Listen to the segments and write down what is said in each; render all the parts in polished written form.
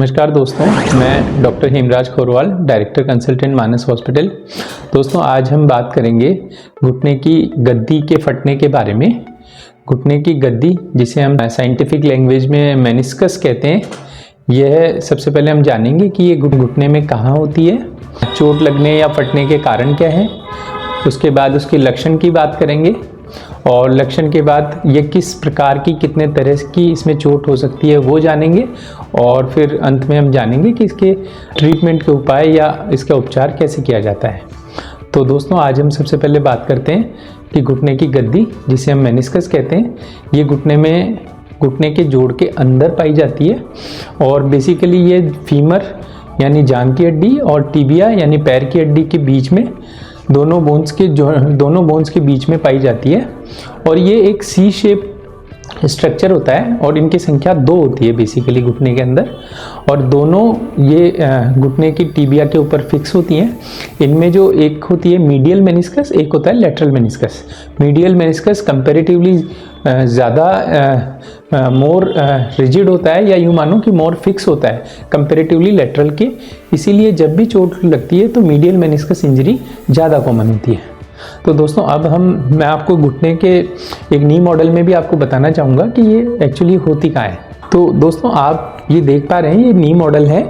नमस्कार दोस्तों, मैं doctor Hemraj Khorwal, director consultant Manas hospital. दोस्तों, आज हम बात करेंगे घुटने की गद्दी के फटने के बारे में। घुटने की गद्दी, जिसे हम साइंटिफिक लैंग्वेज में मेनिस्कस कहते हैं, यह सबसे पहले हम जानेंगे कि ये घुटने में कहाँ होती है, चोट लगने या फटने के कारण क्या है। उसके बाद उसके लक्षण की बात करेंगे और लक्षण के बाद ये किस प्रकार की, कितने तरह की इसमें चोट हो सकती है वो जानेंगे। और फिर अंत में हम जानेंगे कि इसके ट्रीटमेंट के उपाय या इसका उपचार कैसे किया जाता है। तो दोस्तों, आज हम सबसे पहले बात करते हैं कि घुटने की गद्दी, जिसे हम मेनिस्कस कहते हैं, ये घुटने के जोड़ के अंदर पाई जाती है। और बेसिकली ये फीमर यानी जांघ की हड्डी और टिबिया यानी पैर की हड्डी के बीच में, दोनों बोन्स के बीच में पाई जाती है। और ये एक सी शेप स्ट्रक्चर होता है और इनकी संख्या 2 होती है बेसिकली घुटने के अंदर। और दोनों ये घुटने की टिबिया के ऊपर फिक्स होती हैं। इनमें जो एक होती है मीडियल मेनिस्कस, एक होता है lateral meniscus. Medial meniscus comparatively ज़्यादा मोर रिजिड होता है, या यूँ मानो कि मोर फिक्स होता है कंपैरेटिवली लेटरल के। इसीलिए जब भी चोट लगती है तो मीडियल मेनिस्कस इंजरी ज़्यादा कॉमन होती है। तो दोस्तों, अब मैं आपको घुटने के एक नी मॉडल में भी आपको बताना चाहूँगा कि ये एक्चुअली होती कहाँ है। तो दोस्तों, आप ये देख पा रहे हैं, ये नी मॉडल है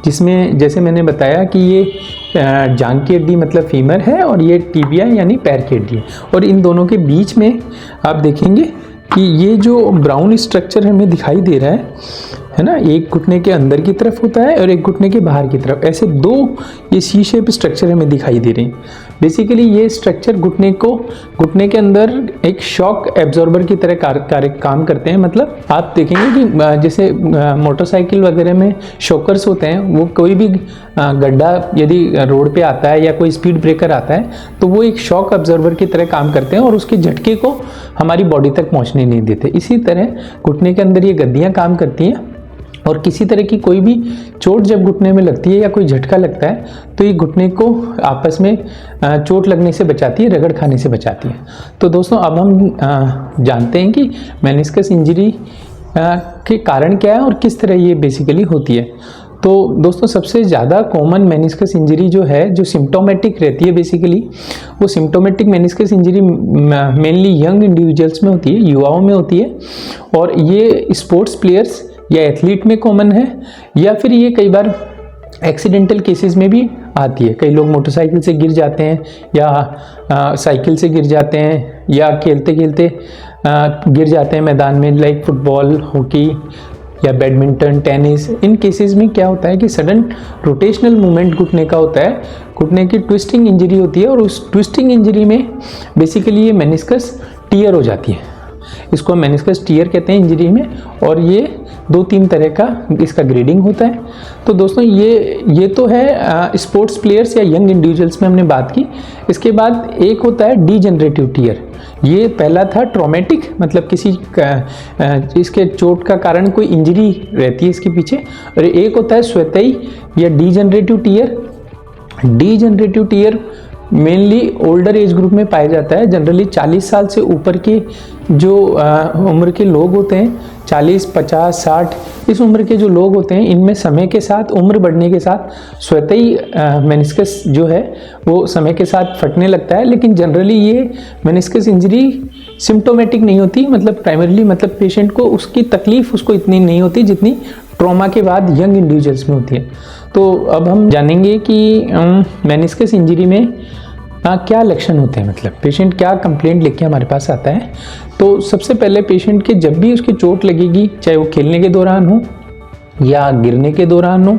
जिसमें जैसे मैंने बताया कि ये जांघ की हड्डी मतलब फीमर है और ये टिबिया यानी पैर की हड्डी है। और इन दोनों के बीच में आप देखेंगे कि ये जो ब्राउन स्ट्रक्चर हमें दिखाई दे रहा है ना, एक घुटने के अंदर की तरफ होता है और एक घुटने के बाहर की तरफ, ऐसे 2 ये सी शेप स्ट्रक्चर हमें दिखाई दे रहे हैं। बेसिकली ये स्ट्रक्चर घुटने के अंदर एक शॉक एब्जॉर्बर की तरह काम करते हैं। मतलब आप देखेंगे कि जैसे मोटरसाइकिल वगैरह में शॉकर्स होते हैं, वो कोई भी गड्ढा यदि रोड पे आता है या कोई स्पीड ब्रेकर आता है तो वो एक शॉक एब्जॉर्बर की तरह काम करते हैं और उसके झटके को हमारी बॉडी तक पहुंचने नहीं देते। इसी तरह घुटने के अंदर ये गद्दियाँ काम करती हैं और किसी तरह की कोई भी चोट जब घुटने में लगती है या कोई झटका लगता है तो ये घुटने को आपस में चोट लगने से बचाती है, रगड़ खाने से बचाती है। तो दोस्तों, अब हम जानते हैं कि मेनिस्कस इंजरी के कारण क्या है और किस तरह ये बेसिकली होती है। तो दोस्तों, सबसे ज़्यादा कॉमन मेनिस्कस इंजरी जो है, जो सिम्टोमेटिक रहती है बेसिकली, वो symptomatic meniscus injury mainly young individuals में होती है, युवाओं में होती है। और ये स्पोर्ट्स प्लेयर्स या एथलीट में कॉमन है, या फिर ये कई बार एक्सीडेंटल केसेस में भी आती है। कई लोग मोटरसाइकिल से गिर जाते हैं या साइकिल से गिर जाते हैं या खेलते खेलते गिर जाते हैं मैदान में, लाइक फुटबॉल, हॉकी या बैडमिंटन, टेनिस। इन केसेस में क्या होता है कि सडन रोटेशनल मूवमेंट घुटने का होता है, घुटने की ट्विस्टिंग इंजरी होती है और उस ट्विस्टिंग इंजरी में बेसिकली ये मेनिस्कस टियर हो जाती है। इसको हम मेनिस्कस टियर कहते हैं इंजरी में। और ये 2-3 तरह का इसका ग्रेडिंग होता है। तो दोस्तों, ये तो है स्पोर्ट्स प्लेयर्स या यंग इंडिविजुअल्स में हमने बात की। इसके बाद एक होता है डीजनरेटिव टियर। ये पहला था ट्रॉमेटिक, मतलब किसी इसके चोट का कारण कोई इंजरी रहती है इसके पीछे। और एक होता है स्वतई या degenerative tear. Degenerative tear mainly older age group में पाया जाता है। जनरली 40 साल से ऊपर के जो उम्र के लोग होते हैं, 40, 50, 60 इस उम्र के जो लोग होते हैं, इनमें समय के साथ, उम्र बढ़ने के साथ स्वतई मेनिस्कस जो है वो समय के साथ फटने लगता है। लेकिन जनरली ये मेनिस्कस इंजरी सिम्टोमेटिक नहीं होती, मतलब प्राइमरली मतलब पेशेंट को उसकी तकलीफ उसको इतनी नहीं होती जितनी ट्रॉमा के बाद यंग इंडिविजुअल्स में होती है। तो अब हम जानेंगे कि मेनिस्कस इंजरी में क्या लक्षण होते हैं, मतलब पेशेंट क्या कंप्लेंट लेके हमारे पास आता है। तो सबसे पहले पेशेंट के जब भी उसकी चोट लगेगी, चाहे वो खेलने के दौरान हो या गिरने के दौरान हो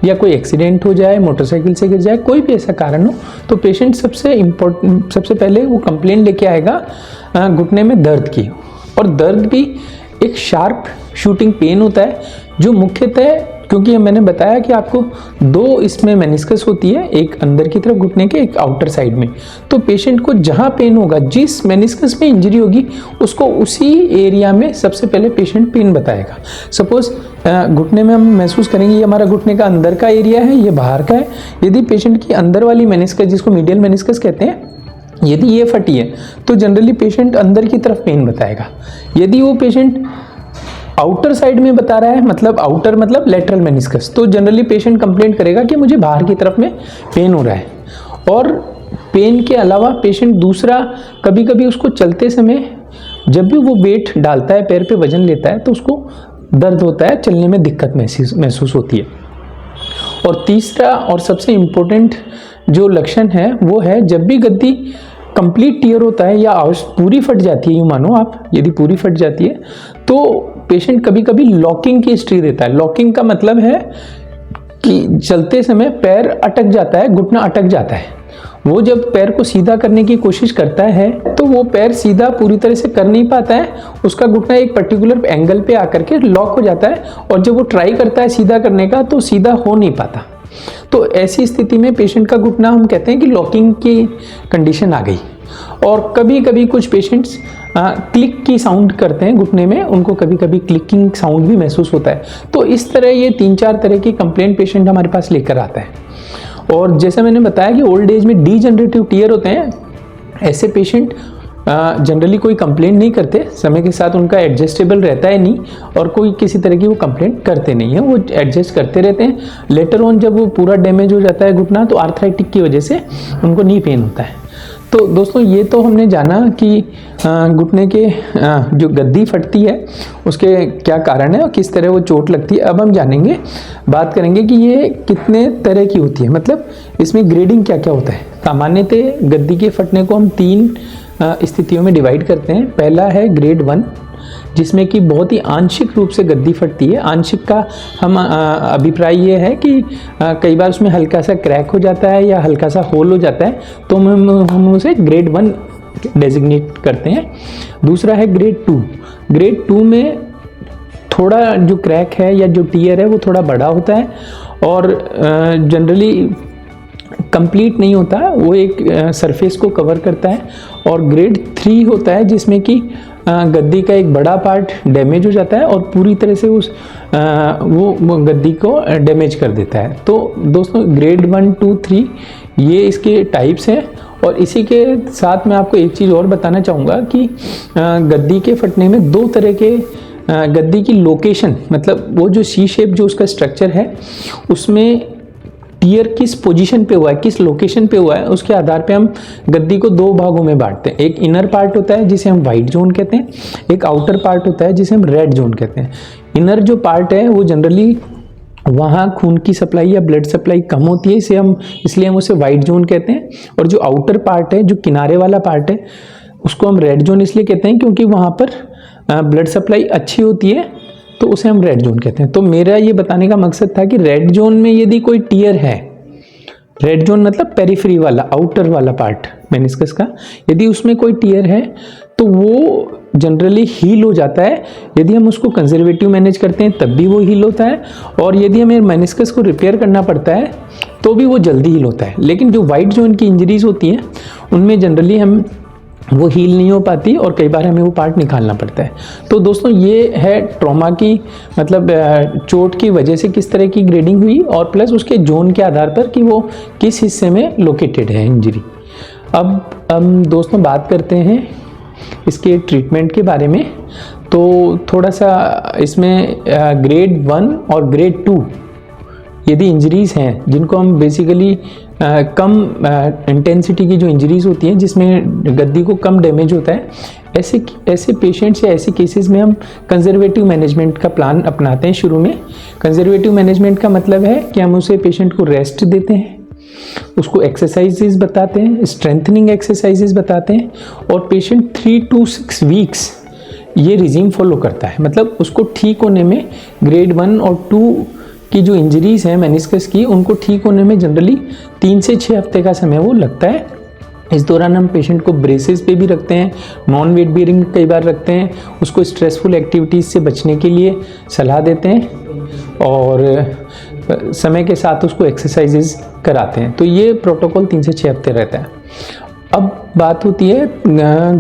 या कोई एक्सीडेंट हो जाए, मोटरसाइकिल से गिर जाए, कोई भी ऐसा कारण हो, तो पेशेंट सबसे पहले वो कंप्लेंट लेके आएगा घुटने में दर्द की। और दर्द भी एक शार्प शूटिंग पेन होता है, जो मुख्यतः, क्योंकि मैंने बताया कि आपको 2 इसमें मेनिस्कस होती है, एक अंदर की तरफ घुटने के, एक आउटर साइड में। तो पेशेंट को जहां पेन होगा, जिस मेनिस्कस में इंजरी होगी, उसको उसी एरिया में सबसे पहले पेशेंट पेन बताएगा। सपोज घुटने में हम महसूस करेंगे ये हमारा घुटने का अंदर का एरिया है, ये बाहर का है। यदि पेशेंट की अंदर वाली मेनिस्कस, जिसको मीडियल मेनिस्कस कहते हैं, यदि ये फटी है तो जनरली पेशेंट अंदर की तरफ पेन बताएगा। यदि वो पेशेंट आउटर साइड में बता रहा है, मतलब आउटर मतलब लेटरल मेनिस्कस, तो जनरली पेशेंट कंप्लेंट करेगा कि मुझे बाहर की तरफ में पेन हो रहा है। और पेन के अलावा पेशेंट दूसरा, कभी कभी उसको चलते समय जब भी वो वेट डालता है, पैर पे वजन लेता है, तो उसको दर्द होता है, चलने में दिक्कत महसूस होती है। और तीसरा और सबसे इम्पोर्टेंट जो लक्षण है वो है जब भी गद्दी कंप्लीट टियर होता है या पूरी फट जाती है, यूँ मानो आप, यदि पूरी फट जाती है तो पेशेंट कभी कभी लॉकिंग की हिस्ट्री देता है। लॉकिंग का मतलब है कि चलते समय पैर अटक जाता है, घुटना अटक जाता है। वो जब पैर को सीधा करने की कोशिश करता है तो वो पैर सीधा पूरी तरह से कर नहीं पाता है, उसका घुटना एक पर्टिकुलर एंगल पे आकर के लॉक हो जाता है, और जब वो ट्राई करता है सीधा करने का तो सीधा हो नहीं पाता। तो ऐसी स्थिति में पेशेंट का घुटना, हम कहते हैं कि लॉकिंग की कंडीशन आ गई। और कभी कभी कुछ पेशेंट्स क्लिक की साउंड करते हैं घुटने में, उनको कभी कभी क्लिकिंग साउंड भी महसूस होता है। तो इस तरह ये 3-4 तरह की कंप्लेंट पेशेंट हमारे पास लेकर आता है। और जैसे मैंने बताया कि ओल्ड एज में डीजनरेटिव टियर होते हैं, ऐसे पेशेंट जनरली कोई कंप्लेंट नहीं करते, समय के साथ उनका एडजस्टेबल रहता है नहीं, और कोई किसी तरह की वो कंप्लेंट करते नहीं है, वो एडजस्ट करते रहते हैं। लेटर ऑन जब वो पूरा डैमेज हो जाता है घुटना, तो आर्थराइटिक की वजह से उनको नी पेन होता है। तो दोस्तों ये तो हमने जाना कि घुटने के जो गद्दी फटती है उसके क्या कारण है और किस तरह वो चोट लगती है। अब हम जानेंगे, बात करेंगे कि ये कितने तरह की होती है, मतलब इसमें ग्रेडिंग क्या क्या होता है। सामान्यतः गद्दी के फटने को हम 3 स्थितियों में डिवाइड करते हैं। पहला है ग्रेड 1, जिसमें कि बहुत ही आंशिक रूप से गद्दी फटती है। आंशिक का हम अभिप्राय ये है कि कई बार उसमें हल्का सा क्रैक हो जाता है या हल्का सा होल हो जाता है, तो हम उसे ग्रेड 1 डेजिग्नेट करते हैं। दूसरा है ग्रेड 2। ग्रेड 2 में थोड़ा जो क्रैक है या जो टियर है वो थोड़ा बड़ा होता है और जनरली कंप्लीट नहीं होता, वो एक सरफेस को कवर करता है। और ग्रेड 3 होता है जिसमें कि गद्दी का एक बड़ा पार्ट डैमेज हो जाता है और पूरी तरह से वो गद्दी को डैमेज कर देता है। तो दोस्तों ग्रेड 1, 2, 3 ये इसके टाइप्स हैं। और इसी के साथ मैं आपको एक चीज़ और बताना चाहूँगा कि गद्दी के फटने में 2 तरह के गद्दी की लोकेशन, मतलब वो जो सी शेप जो उसका स्ट्रक्चर है उसमें टियर किस पोजीशन पे हुआ है, किस लोकेशन पे हुआ है, उसके आधार पे हम गद्दी को 2 भागों में बांटते हैं। एक इनर पार्ट होता है जिसे हम वाइट जोन कहते हैं, एक आउटर पार्ट होता है जिसे हम रेड जोन कहते हैं। इनर जो पार्ट है वो जनरली वहाँ खून की सप्लाई या ब्लड सप्लाई कम होती है, इसलिए हम उसे वाइट जोन कहते हैं। और जो आउटर पार्ट है, जो किनारे वाला पार्ट है, उसको हम रेड जोन इसलिए कहते हैं क्योंकि वहाँ पर ब्लड सप्लाई अच्छी होती है, तो उसे हम रेड जोन कहते हैं। तो मेरा ये बताने का मकसद था कि रेड जोन में यदि कोई टियर है, रेड जोन मतलब पेरिफेरी वाला, आउटर वाला पार्ट मेनिस्कस का, यदि उसमें कोई टियर है तो वो जनरली हील हो जाता है। यदि हम उसको कंजर्वेटिव मैनेज करते हैं तब भी वो हील होता है, और यदि हमें मेनिस्कस को रिपेयर करना पड़ता है तो भी वो जल्दी हील होता है। लेकिन जो वाइट जोन की इंजरीज होती हैं उनमें जनरली वो हील नहीं हो पाती और कई बार हमें वो पार्ट निकालना पड़ता है। तो दोस्तों ये है ट्रॉमा की, मतलब चोट की वजह से किस तरह की ग्रेडिंग हुई, और प्लस उसके जोन के आधार पर कि वो किस हिस्से में लोकेटेड है इंजरी। अब हम दोस्तों बात करते हैं इसके ट्रीटमेंट के बारे में। तो थोड़ा सा इसमें ग्रेड 1 और ग्रेड 2 यदि इंजरीज़ हैं जिनको हम बेसिकली कम इंटेंसिटी की जो इंजरीज़ होती हैं जिसमें गद्दी को कम डैमेज होता है, ऐसे पेशेंट्स या ऐसे केसेस में हम कंजर्वेटिव मैनेजमेंट का प्लान अपनाते हैं। शुरू में कंजर्वेटिव मैनेजमेंट का मतलब है कि हम उसे पेशेंट को रेस्ट देते हैं, उसको एक्सरसाइजेज बताते हैं, स्ट्रेंथनिंग एक्सरसाइजेज बताते हैं, और पेशेंट 3 to 6 वीक्स ये रिजीम फॉलो करता है। मतलब उसको ठीक होने में ग्रेड 1 और 2 की जो इंजरीज़ हैं मेनिस्कस की, उनको ठीक होने में जनरली 3 से 6 हफ्ते का समय वो लगता है। इस दौरान हम पेशेंट को ब्रेसेस पे भी रखते हैं, नॉन वेट बेयरिंग कई बार रखते हैं, उसको स्ट्रेसफुल एक्टिविटीज़ से बचने के लिए सलाह देते हैं, और समय के साथ उसको एक्सरसाइजेज कराते हैं। तो ये प्रोटोकॉल 3 से 6 हफ्ते रहता है। अब बात होती है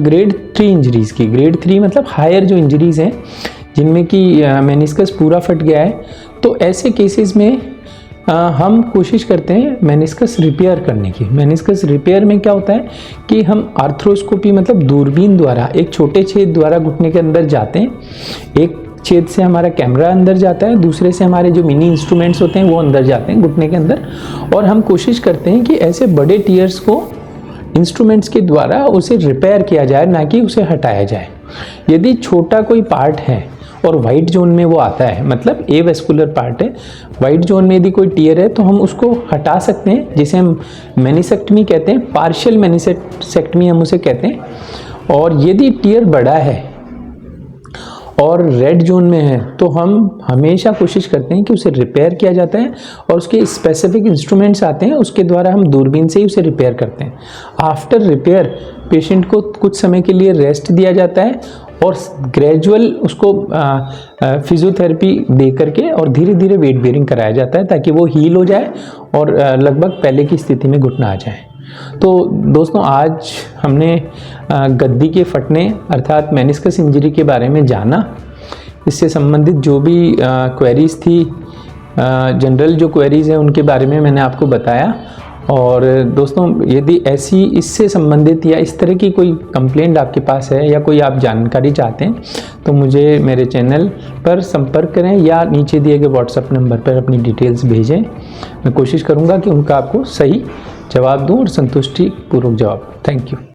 ग्रेड 3 इंजरीज़ की। ग्रेड 3 मतलब हायर जो इंजरीज़ हैं जिनमें कि मेनिस्कस पूरा फट गया है, तो ऐसे केसेस में हम कोशिश करते हैं मेनिस्कस रिपेयर करने की। मेनिस्कस रिपेयर में क्या होता है कि हम आर्थ्रोस्कोपी मतलब दूरबीन द्वारा एक छोटे छेद द्वारा घुटने के अंदर जाते हैं, एक छेद से हमारा कैमरा अंदर जाता है, दूसरे से हमारे जो मिनी इंस्ट्रूमेंट्स होते हैं वो अंदर जाते हैं घुटने के अंदर, और हम कोशिश करते हैं कि ऐसे बड़े टीयर्स को इंस्ट्रूमेंट्स के द्वारा उसे रिपेयर किया जाए, ना कि उसे हटाया जाए। यदि छोटा कोई पार्ट है और वाइट जोन में वो आता है, मतलब एवेस्कुलर पार्ट है, वाइट जोन में यदि कोई टीयर है तो हम उसको हटा सकते हैं, जिसे हम मैनिसेक्टमी कहते हैं, पार्शियल मैनिसेक्टमी हम उसे कहते हैं। और यदि टीयर बड़ा है और रेड जोन में है तो हम हमेशा कोशिश करते हैं कि उसे रिपेयर किया जाता है, और उसके स्पेसिफिक इंस्ट्रूमेंट्स आते हैं, उसके द्वारा हम दूरबीन से ही उसे रिपेयर करते हैं। आफ्टर रिपेयर पेशेंट को कुछ समय के लिए रेस्ट दिया जाता है और ग्रेजुअल उसको फिजियोथेरेपी दे करके और धीरे धीरे वेट बेयरिंग कराया जाता है, ताकि वो हील हो जाए और लगभग पहले की स्थिति में घुटना आ जाए। तो दोस्तों, आज हमने गद्दी के फटने अर्थात मेनिस्कस इंजरी के बारे में जाना। इससे संबंधित जो भी क्वेरीज थी, जनरल जो क्वेरीज हैं उनके बारे में मैंने आपको बताया। और दोस्तों, यदि ऐसी इससे संबंधित या इस तरह की कोई कंप्लेंट आपके पास है या कोई आप जानकारी चाहते हैं तो मुझे मेरे चैनल पर संपर्क करें या नीचे दिए गए व्हाट्सएप नंबर पर अपनी डिटेल्स भेजें। मैं कोशिश करूंगा कि उनका आपको सही जवाब दूं और संतुष्टिपूर्वक जवाब। Thank you.